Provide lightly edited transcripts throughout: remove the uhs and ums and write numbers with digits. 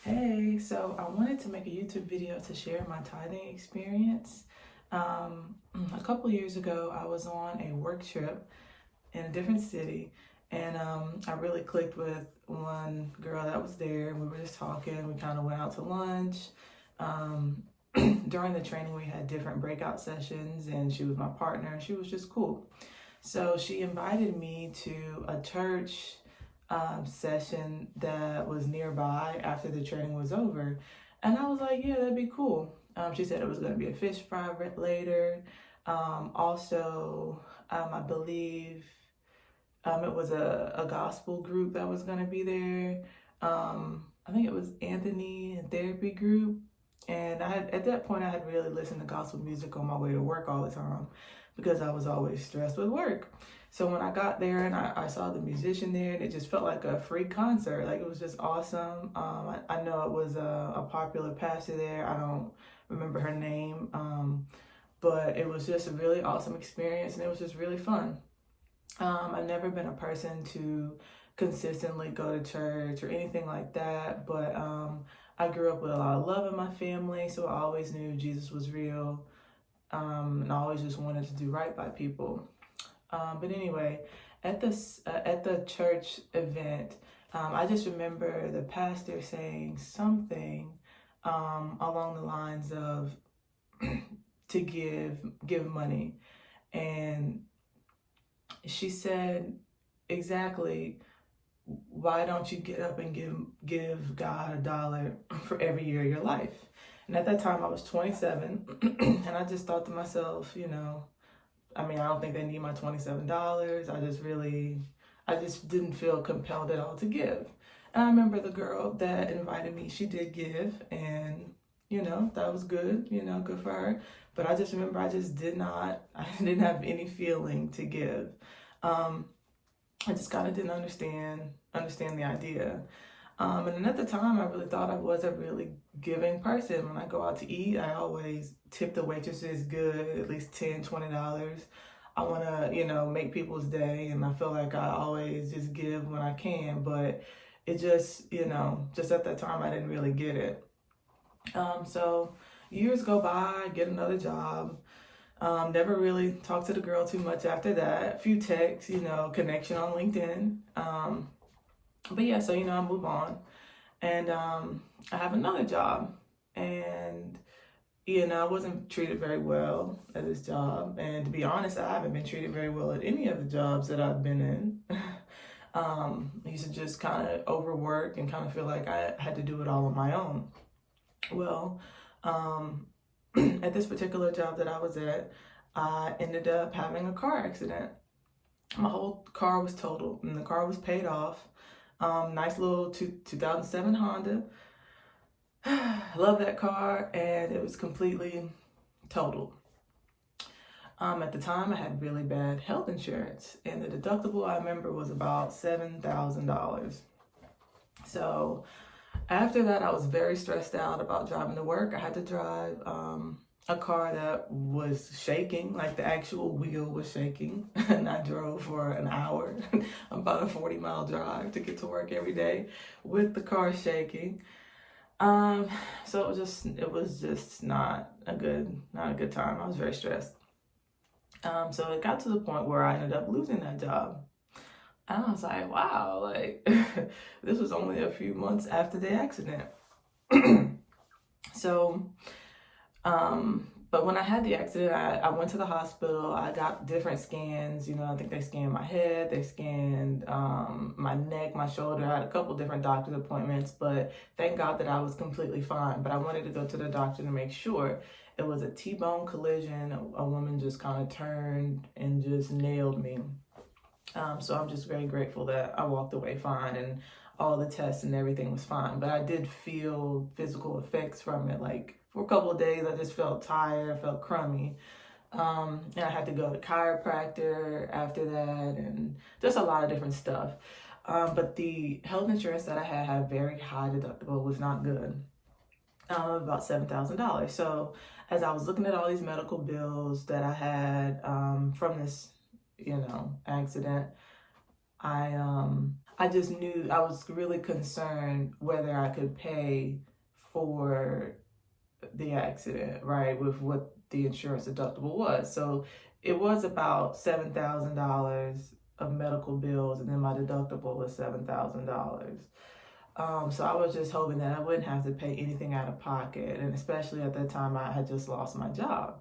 Hey, so I wanted to make a YouTube video to share my tithing experience. A couple years ago, I was on a work trip in a different city, and I really clicked with one girl that was there, and we were just talking. We kind of went out to lunch. Um, During the training, we had different breakout sessions, and she was my partner, and she was just cool. So she invited me to a church session that was nearby after the training was over. And I was like, yeah, that'd be cool. She said it was going to be a fish fry later. I believe it was a gospel group that was going to be there. I think it was Anthony and Therapy Group. And at that point, I had really listened to gospel music on my way to work all the time because I was always stressed with work. So when I got there and I saw the musician there, and it just felt like a free concert. Like, it was just awesome. I know it was a popular pastor there. I don't remember her name, but it was just a really awesome experience, and it was just really fun. I've never been a person to consistently go to church or anything like that, but I grew up with a lot of love in my family, so I always knew Jesus was real, and I always just wanted to do right by people. But anyway, at the church event, I just remember the pastor saying something along the lines of to give money, and she said exactly, why don't you get up and give God $1 for every year of your life? And at that time I was 27, and I just thought to myself, I don't think they need my $27. I just didn't feel compelled at all to give. And I remember the girl that invited me, she did give, and that was good, good for her. But I just remember I didn't have any feeling to give. I just kind of didn't understand the idea. And then at the time, I really thought I was a really giving person. When I go out to eat, I always tip the waitresses good, at least $10, $20. I want to, make people's day, and I feel like I always just give when I can. But it just at that time, I didn't really get it. So years go by, I get another job. Never really talked to the girl too much after that. A few texts, connection on LinkedIn. But yeah, so, I move on, and I have another job, and, I wasn't treated very well at this job. And to be honest, I haven't been treated very well at any of the jobs that I've been in. I used to just kind of overwork and kind of feel like I had to do it all on my own. Well, at this particular job that I was at, I ended up having a car accident. My whole car was totaled, and the car was paid off. Nice little 2007 Honda. Love that car, and it was completely totaled. At the time, I had really bad health insurance, and the deductible, I remember, was about $7,000. So after that, I was very stressed out about driving to work. I had to drive a car that was shaking, like the actual wheel was shaking. And I drove for an hour, about a 40-mile drive to get to work every day with the car shaking. So it was just not a good time. I was very stressed. So it got to the point where I ended up losing that job. And I was like, wow, like this was only a few months after the accident. So, but when I had the accident, I went to the hospital. I got different scans. I think they scanned my head, they scanned my neck, my shoulder. I had a couple different doctor's appointments, but thank God that I was completely fine. But I wanted to go to the doctor to make sure. It was a T-bone collision. A woman just kind of turned and just nailed me. So I'm just very grateful that I walked away fine, and all the tests and everything was fine. But I did feel physical effects from it. Like, for a couple of days, I just felt tired, I felt crummy. And I had to go to chiropractor after that, and just a lot of different stuff. But the health insurance that I had a very high deductible, was not good. About $7,000. So as I was looking at all these medical bills that I had from this accident, I I just knew I was really concerned whether I could pay for the accident, right, with what the insurance deductible was. So it was about $7,000 of medical bills, and then my deductible was $7,000. So I was just hoping that I wouldn't have to pay anything out of pocket, and especially at that time I had just lost my job.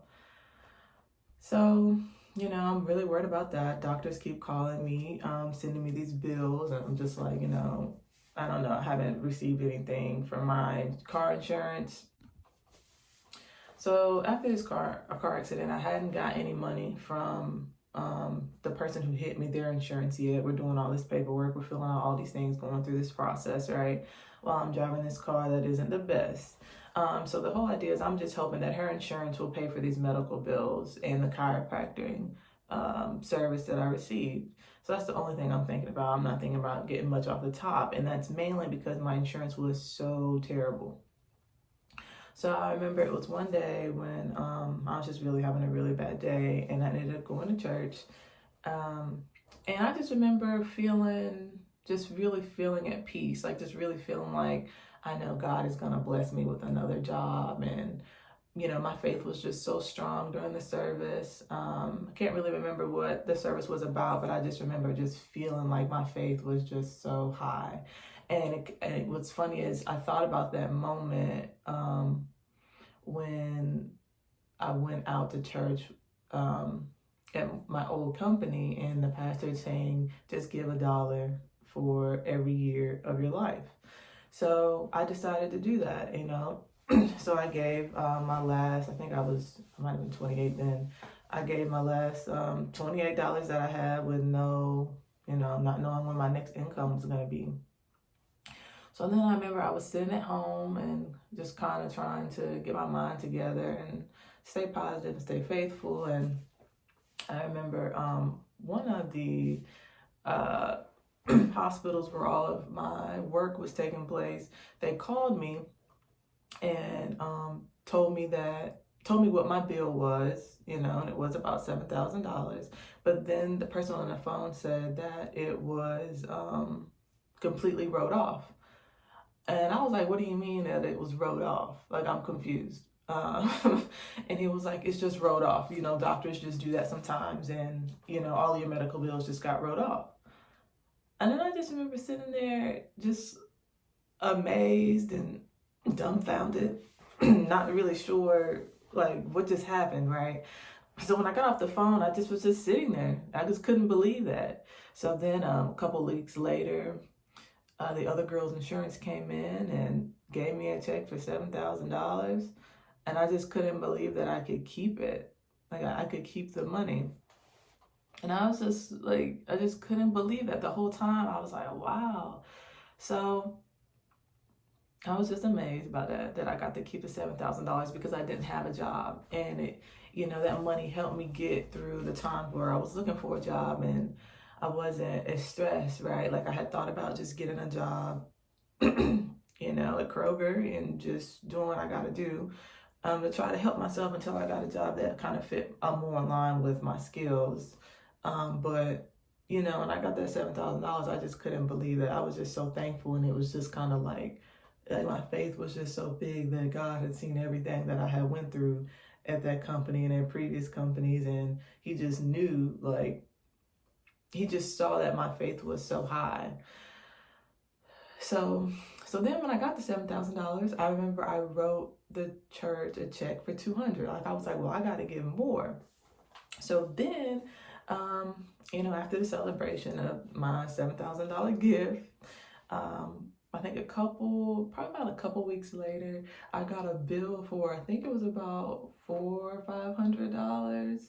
So, I'm really worried about that. Doctors keep calling me, sending me these bills, and I'm just like, I don't know, I haven't received anything from my car insurance. So after this car accident, I hadn't got any money from the person who hit me, their insurance yet. We're doing all this paperwork, we're filling out all these things, going through this process, right? While I'm driving this car that isn't the best. So the whole idea is I'm just hoping that her insurance will pay for these medical bills and the chiropractic service that I received. So that's the only thing I'm thinking about. I'm not thinking about getting much off the top, and that's mainly because my insurance was so terrible. So I remember it was one day when I was just really having a really bad day, and I ended up going to church. And I just remember really feeling at peace, like just really feeling like I know God is going to bless me with another job. And, my faith was just so strong during the service. I can't really remember what the service was about, but I just remember just feeling like my faith was just so high. And what's funny is I thought about that moment when I went out to church at my old company, and the pastor saying, just give $1 for every year of your life. So I decided to do that, So I gave my last, I might have been 28 then. I gave my last $28 that I had with not knowing when my next income was going to be. So then I remember I was sitting at home and just kind of trying to get my mind together and stay positive and stay faithful. And I remember one of the hospitals where all of my work was taking place, they called me and told me what my bill was, and it was about $7,000. But then the person on the phone said that it was completely wrote off. And I was like, what do you mean that it was wrote off? Like, I'm confused. And he was like, it's just wrote off. Doctors just do that sometimes. And, all your medical bills just got wrote off. And then I just remember sitting there just amazed and dumbfounded, not really sure, like, what just happened, right? So when I got off the phone, I just was just sitting there. I just couldn't believe that. So then a couple weeks later, the other girl's insurance came in and gave me a check for $7,000. And I just couldn't believe that I could keep it. Like, I could keep the money. And I was just like, I just couldn't believe that the whole time. I was like, wow. So I was just amazed by that I got to keep the $7,000 because I didn't have a job. And it, that money helped me get through the time where I was looking for a job and I wasn't as stressed, right? Like, I had thought about just getting a job, at Kroger and just doing what I got to do to try to help myself until I got a job that kind of fit more in line with my skills. But, when I got that $7,000, I just couldn't believe it. I was just so thankful. And it was just kind of like my faith was just so big that God had seen everything that I had went through at that company and in previous companies. And he just knew, like, he just saw that my faith was so high. So then when I got the $7,000, I remember I wrote the church a check for $200. Like, I was like, well, I got to give more. So then, after the celebration of my $7,000 gift, I think probably about a couple weeks later, I got a bill for, I think it was about $400 or $500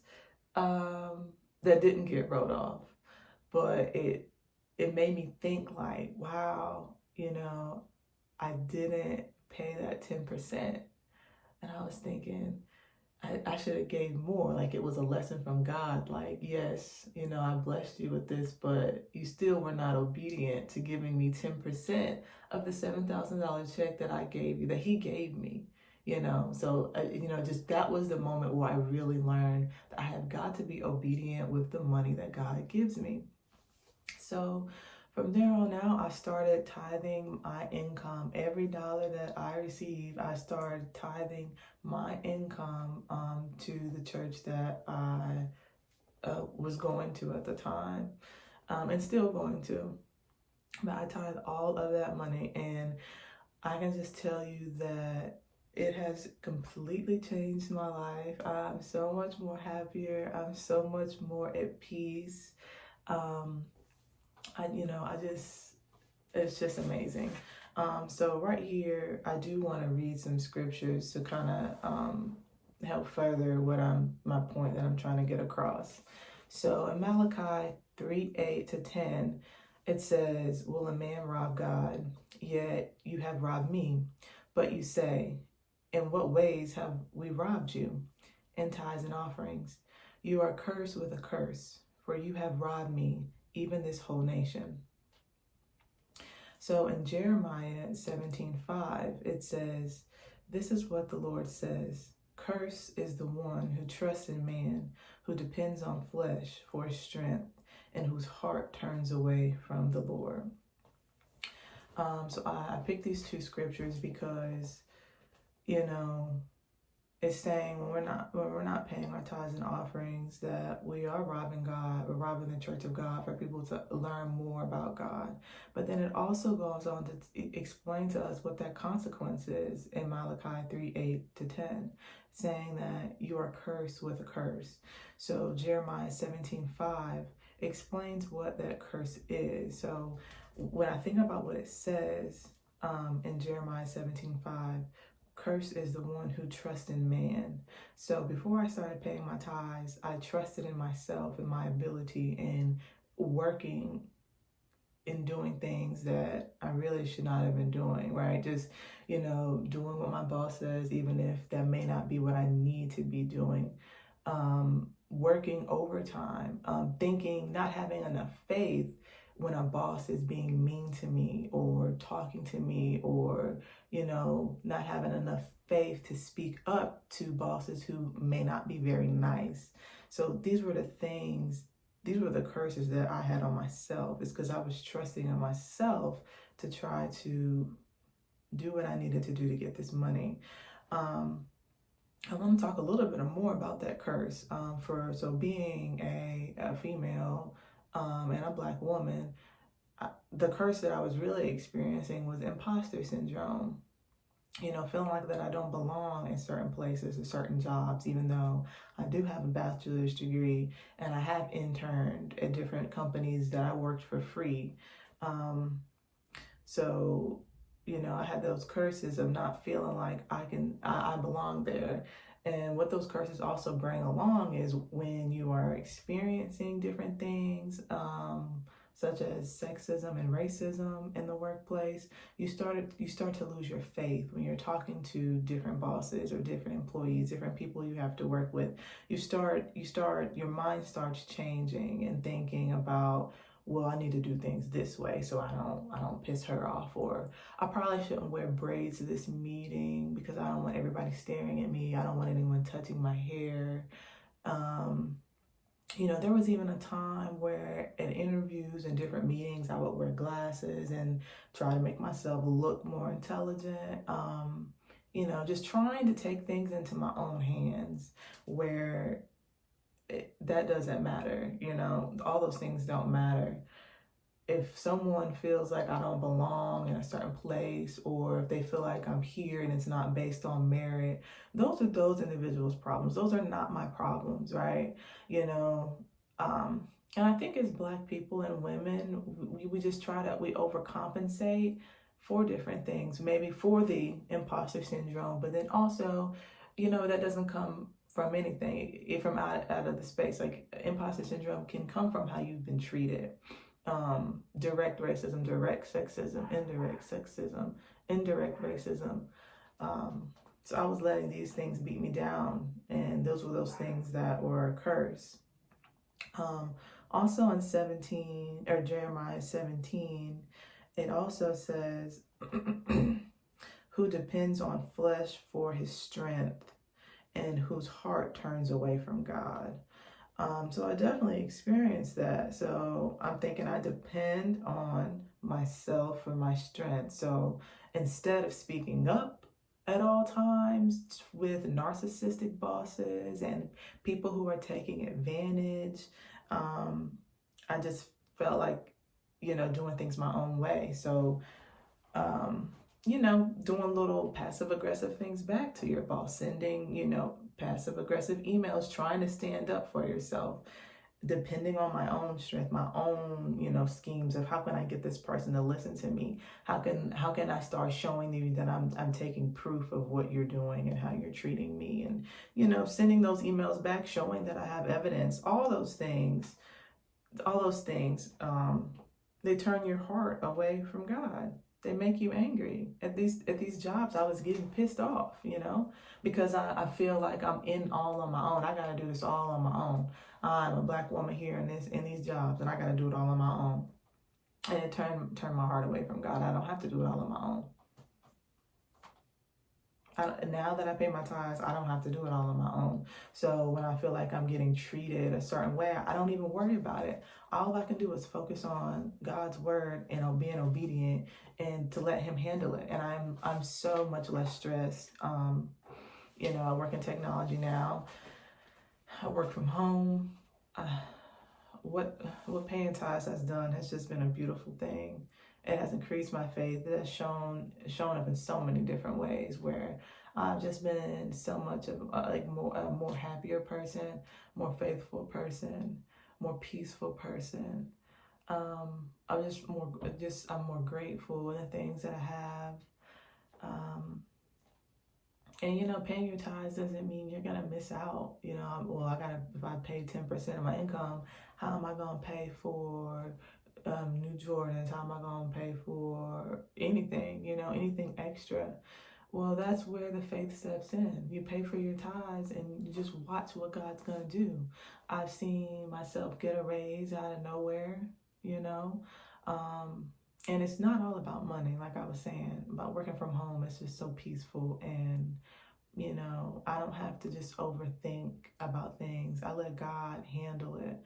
that didn't get wrote off. But it made me think, like, wow, I didn't pay that 10%. And I was thinking, I should have gave more. Like, it was a lesson from God. Like, yes, I blessed you with this, but you still were not obedient to giving me 10% of the $7,000 check that I gave you, that he gave me. So, just that was the moment where I really learned that I have got to be obedient with the money that God gives me. So from there on out, I started tithing my income. Every dollar that I received, I started tithing my income to the church that I was going to at the time, and still going to. But I tithe all of that money, and I can just tell you that it has completely changed my life. I'm so much more happier. I'm so much more at peace. It's just amazing. So right here, I do want to read some scriptures to kind of help further my point that I'm trying to get across. So in Malachi 3:8-10, it says, "Will a man rob God? Yet you have robbed me. But you say, in what ways have we robbed you? In tithes and offerings. You are cursed with a curse, for you have robbed me, even this whole nation." So in Jeremiah 17:5, it says, "This is what the Lord says. Cursed is the one who trusts in man, who depends on flesh for his strength, and whose heart turns away from the Lord." So I picked these two scriptures because, it's saying when we're not paying our tithes and offerings, that we are robbing God. We're robbing the church of God for people to learn more about God. But then it also goes on to explain to us what that consequence is in Malachi 3:8-10, saying that you are cursed with a curse. So Jeremiah 17:5 explains what that curse is. So when I think about what it says in Jeremiah 17:5, cursed is the one who trusts in man. So before I started paying my tithes, I trusted in myself and my ability in working and doing things that I really should not have been doing, right? Just, doing what my boss says, even if that may not be what I need to be doing. Working overtime, thinking, not having enough faith when a boss is being mean to me or talking to me, or, not having enough faith to speak up to bosses who may not be very nice. So these were the curses that I had on myself. It's because I was trusting in myself to try to do what I needed to do to get this money. I want to talk a little bit more about that curse. So being a female and a Black woman, the curse that I was really experiencing was imposter syndrome. Feeling like that I don't belong in certain places or certain jobs, even though I do have a bachelor's degree and I have interned at different companies that I worked for free. So I had those curses of not feeling like I belong there. And what those curses also bring along is when you are experiencing different things, such as sexism and racism in the workplace, you start to lose your faith when you're talking to different bosses or different employees, different people you have to work with. Your mind starts changing and thinking about, well, I need to do things this way so I don't piss her off, or I probably shouldn't wear braids to this meeting because I don't want everybody staring at me. I don't want anyone touching my hair. There was even a time where in interviews and different meetings, I would wear glasses and try to make myself look more intelligent. Just trying to take things into my own hands where that doesn't matter. All those things don't matter. If someone feels like I don't belong in a certain place, or if they feel like I'm here and it's not based on merit, those are those individuals' problems. Those are not my problems, right? And I think as Black people and women, we just we overcompensate for different things, maybe for the imposter syndrome, but then also, that doesn't come from anything, from out of the space. Like imposter syndrome can come from how you've been treated. Direct racism, direct sexism, indirect racism. So I was letting these things beat me down, and those were those things that were a curse. Also in Jeremiah 17, it also says, "Who depends on flesh for his strength, and whose heart turns away from God." So I definitely experienced that. So I'm thinking I depend on myself for my strength. So instead of speaking up at all times with narcissistic bosses and people who are taking advantage, um, I just felt like, doing things my own way. So, um, doing little passive aggressive things back to your boss, sending, passive aggressive emails, trying to stand up for yourself, depending on my own strength, my own, schemes of how can I get this person to listen to me? How can I start showing you that I'm taking proof of what you're doing and how you're treating me, and sending those emails back, showing that I have evidence. All those things, they turn your heart away from God. They make you angry. At these jobs, I was getting pissed off, because I feel like I'm in all on my own. I gotta do this all on my own. I'm a Black woman here in these jobs, and I gotta do it all on my own. And it turned my heart away from God. I don't have to do it all on my own. Now that I pay my tithes, I don't have to do it all on my own. So when I feel like I'm getting treated a certain way, I don't even worry about it. All I can do is focus on God's word and being obedient, and to let Him handle it. And I'm so much less stressed. I work in technology now. I work from home. What paying tithes has done has just been a beautiful thing. It has increased my faith. It has shown up in so many different ways, where I've just been so much of a more happier person, more faithful person, more peaceful person. I'm more grateful in the things that I have. And paying your tithes doesn't mean you're gonna miss out. If I pay 10% of my income, how am I gonna pay for new Jordans? How am I gonna pay for anything? Anything extra? Well, that's where the faith steps in. You pay for your tithes and you just watch what God's gonna do. I've seen myself get a raise out of nowhere. And it's not all about money, like I was saying, about working from home. It's just so peaceful, and I don't have to just overthink about things. I let God handle it.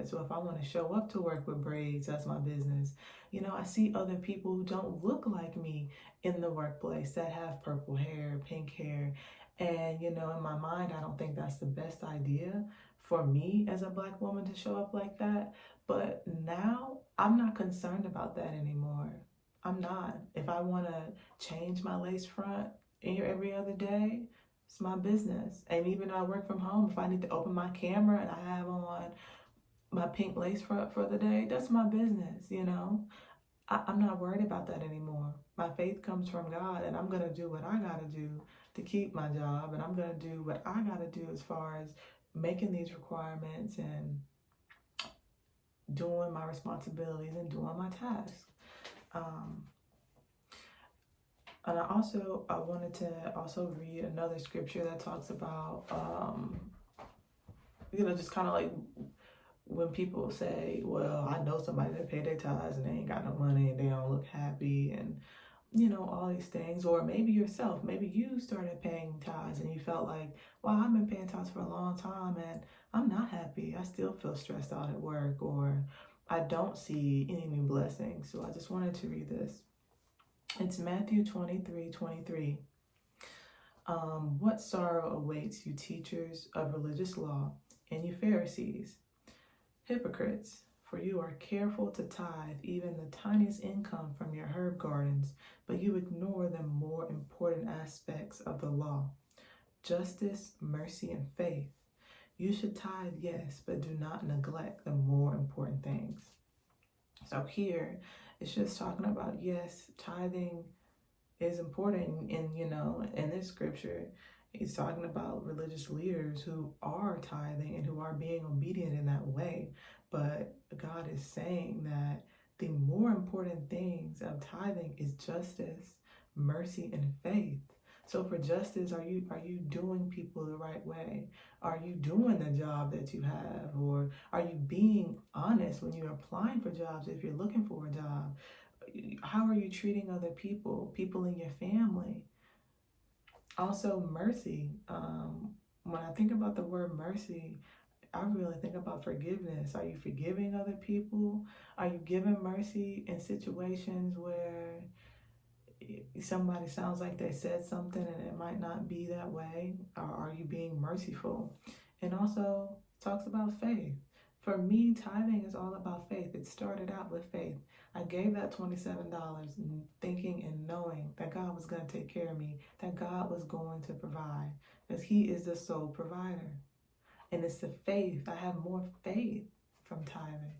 So if I want to show up to work with braids, that's my business. I see other people who don't look like me in the workplace that have purple hair, pink hair. And, in my mind, I don't think that's the best idea for me as a Black woman to show up like that. But now I'm not concerned about that anymore. I'm not. If I want to change my lace front every other day, it's my business. And even though I work from home, if I need to open my camera and I have on my pink lace front for the day, that's my business. I'm not worried about that anymore. My faith comes from God, and I'm going to do what I got to do to keep my job, and I'm going to do what I got to do as far as making these requirements and doing my responsibilities and doing my tasks. And I wanted to also read another scripture that talks about, just kind of like when people say, well, I know somebody that paid their tithes and they ain't got no money and they don't look happy, and, all these things. Or maybe yourself, maybe you started paying tithes and you felt like, well, I've been paying tithes for a long time and I'm not happy. I still feel stressed out at work, or I don't see any new blessings. So I just wanted to read this. It's Matthew 23:23. What sorrow awaits you, teachers of religious law, and you Pharisees, hypocrites, for you are careful to tithe even the tiniest income from your herb gardens, but you ignore the more important aspects of the law: justice, mercy, and faith. You should tithe, yes, but do not neglect the more important things. So here, it's just talking about, yes, tithing is important. And, in this scripture, he's talking about religious leaders who are tithing and who are being obedient in that way. But God is saying that the more important things of tithing is justice, mercy, and faith. So for justice, are you doing people the right way? Are you doing the job that you have? Or are you being honest when you're applying for jobs if you're looking for a job? How are you treating other people in your family? Also, mercy. When I think about the word mercy, I really think about forgiveness. Are you forgiving other people? Are you giving mercy in situations where somebody sounds like they said something and it might not be that way? Or are you being merciful? And also talks about faith. For me, tithing is all about faith. It started out with faith. I gave that $27 thinking and knowing that God was going to take care of me, that God was going to provide, because He is the sole provider. And it's the faith. I have more faith from tithing.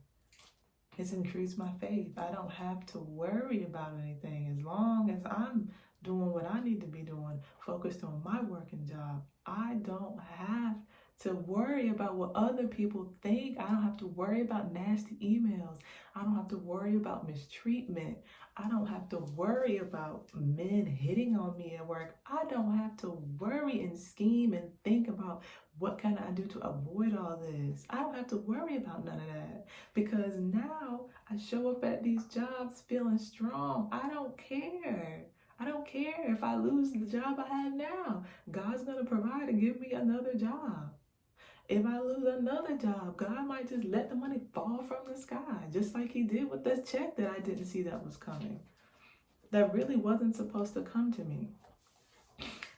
It's increased my faith. I don't have to worry about anything as long as I'm doing what I need to be doing, focused on my working job. I don't have to worry about what other people think. I don't have to worry about nasty emails. I don't have to worry about mistreatment. I don't have to worry about men hitting on me at work. I don't have to worry and scheme and think about what can I do to avoid all this. I don't have to worry about none of that, because now I show up at these jobs feeling strong. I don't care. I don't care if I lose the job I have now. God's going to provide and give me another job. If I lose another job, God might just let the money fall from the sky, just like He did with this check that I didn't see that was coming, that really wasn't supposed to come to me.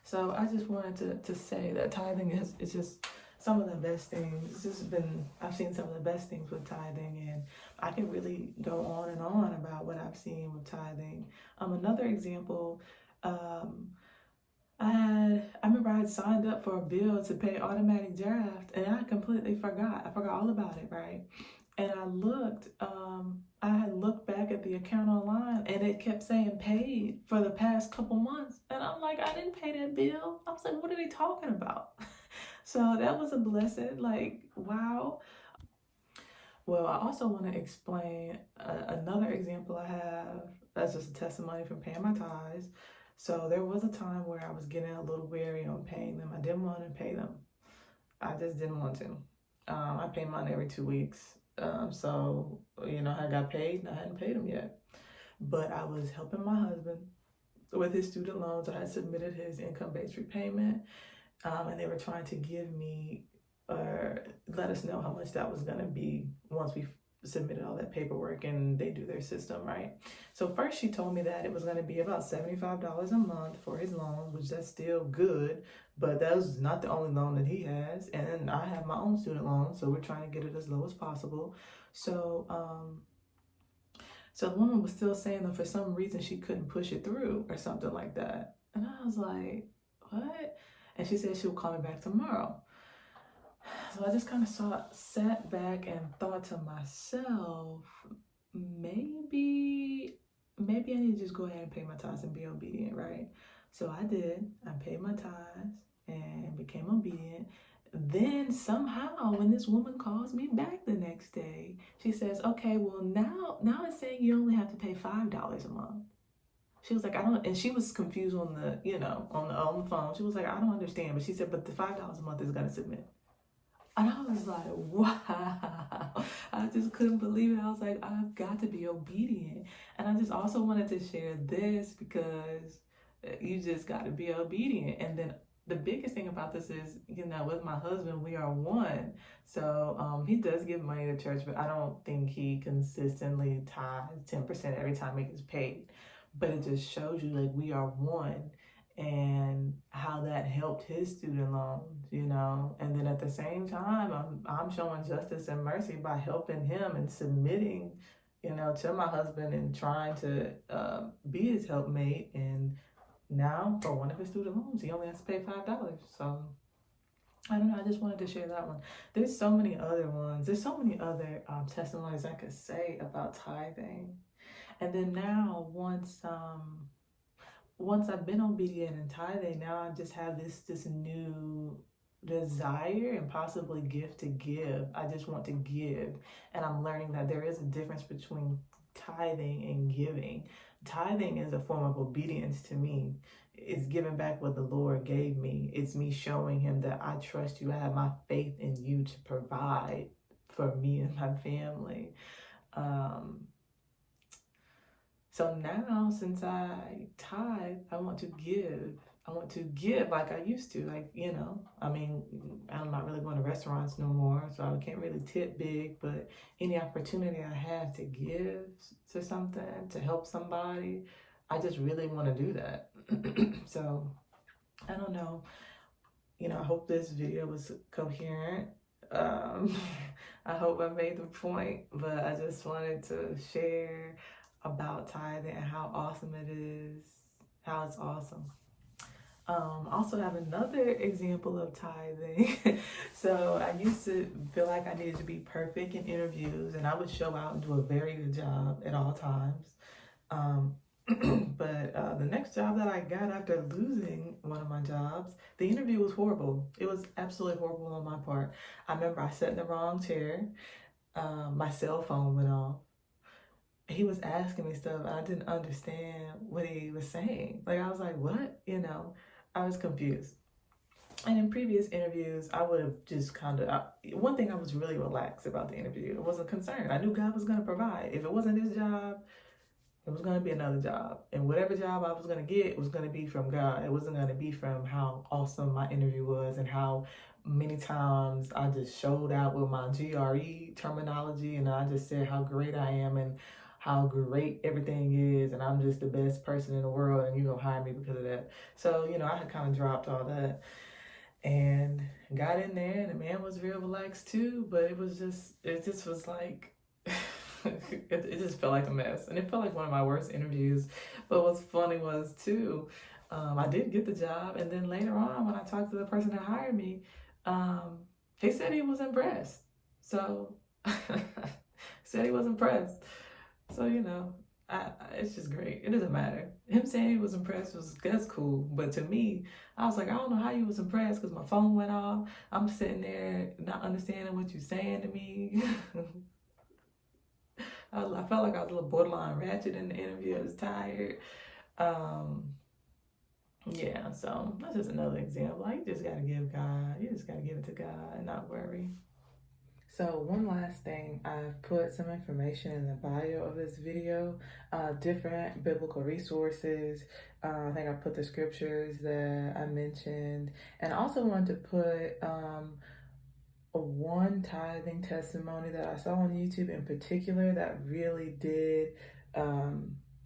So I just wanted to say that tithing is just some of the best things. It's just been, I've seen some of the best things with tithing, and I can really go on and on about what I've seen with tithing. Another example, I remember I had signed up for a bill to pay automatic draft, and I completely forgot. I forgot all about it, right? And I had looked back at the account online, and it kept saying paid for the past couple months. And I'm like, I didn't pay that bill. I was like, what are they talking about? So that was a blessing. Like, wow. Well, I also want to explain another example I have that's just a testimony from paying my tithes. So there was a time where I was getting a little weary on paying them. I didn't want to pay them. I just didn't want to. I pay mine every 2 weeks. So, I got paid and I hadn't paid him yet. But I was helping my husband with his student loans. I had submitted his income-based repayment, and they were trying to give me or let us know how much that was going to be once we submitted all that paperwork and they do their system, right? So first she told me that it was going to be about $75 a month for his loan, which that's still good, but that was not the only loan that he has, and I have my own student loan, so we're trying to get it as low as possible. So the woman was still saying that for some reason she couldn't push it through or something like that, and I was like, what? And she said she'll call me back tomorrow. So I just kind of sat back and thought to myself, maybe I need to just go ahead and pay my tithes and be obedient, right? So I did. I paid my tithes and became obedient. Then somehow when this woman calls me back the next day, she says, okay, well now it's saying you only have to pay $5 a month. She was like, and she was confused on the phone. She was like, I don't understand. But she said, but the $5 a month is going to submit. And I was like, wow. I just couldn't believe it. I was like, I've got to be obedient. And I just also wanted to share this because you just got to be obedient. And then the biggest thing about this is, with my husband, we are one. So he does give money to church, but I don't think he consistently tithes 10% every time he gets paid. But it just shows you, like, we are one. And how that helped his student loans, and then at the same time, I'm showing justice and mercy by helping him and submitting, to my husband and trying to be his helpmate. And now for one of his student loans, he only has to pay $5. So I don't know. I just wanted to share that one. There's so many other ones. There's so many other testimonies I could say about tithing. And then now once I've been obedient and tithing, now I just have this new desire and possibly gift to give. I just want to give. And I'm learning that there is a difference between tithing and giving. Tithing is a form of obedience to me. It's giving back what the Lord gave me. It's me showing him that I trust you. I have my faith in you to provide for me and my family. So now, since I tithe, I want to give. I want to give like I used to. Like, I mean, I'm not really going to restaurants no more, so I can't really tip big, but any opportunity I have to give to something, to help somebody, I just really want to do that. So, I don't know. I hope this video was coherent. Um, I hope I made the point, but I just wanted to share about tithing and how awesome it is, how it's awesome. Also have another example of tithing. So I used to feel like I needed to be perfect in interviews, and I would show out and do a very good job at all times. But the next job that I got after losing one of my jobs, the interview was horrible. It was absolutely horrible on my part. I remember I sat in the wrong chair. My cell phone went off. He was asking me stuff, and I didn't understand what he was saying. Like, I was like, what? I was confused. And in previous interviews, I would have just one thing, I was really relaxed about the interview. I wasn't concerned. I knew God was going to provide. If it wasn't this job, it was going to be another job. And whatever job I was going to get was going to be from God. It wasn't going to be from how awesome my interview was and how many times I just showed out with my GRE terminology, and I just said how great I am and how great everything is, and I'm just the best person in the world, and you're going to hire me because of that. So, I had kind of dropped all that and got in there, and the man was real relaxed too, but it just was like, it just felt like a mess, and it felt like one of my worst interviews. But what's funny was too, I did get the job, and then later on when I talked to the person that hired me, he said he was impressed. So said he was impressed. So it's just great. It doesn't matter. Him saying he was impressed that's cool. But to me, I was like, I don't know how you was impressed because my phone went off. I'm sitting there not understanding what you're saying to me. I felt like I was a little borderline ratchet in the interview. I was tired. Yeah, so that's just another example. Like, you just got to give it to God and not worry. So one last thing, I've put some information in the bio of this video, different biblical resources. I think I put the scriptures that I mentioned, and I also wanted to put one tithing testimony that I saw on YouTube in particular that really did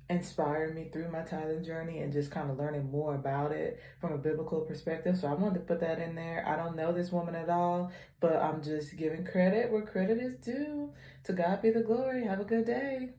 inspire me through my tithing journey and just kind of learning more about it from a biblical perspective. So I wanted to put that in there. I don't know this woman at all, but I'm just giving credit where credit is due. To God be the glory. Have a good day.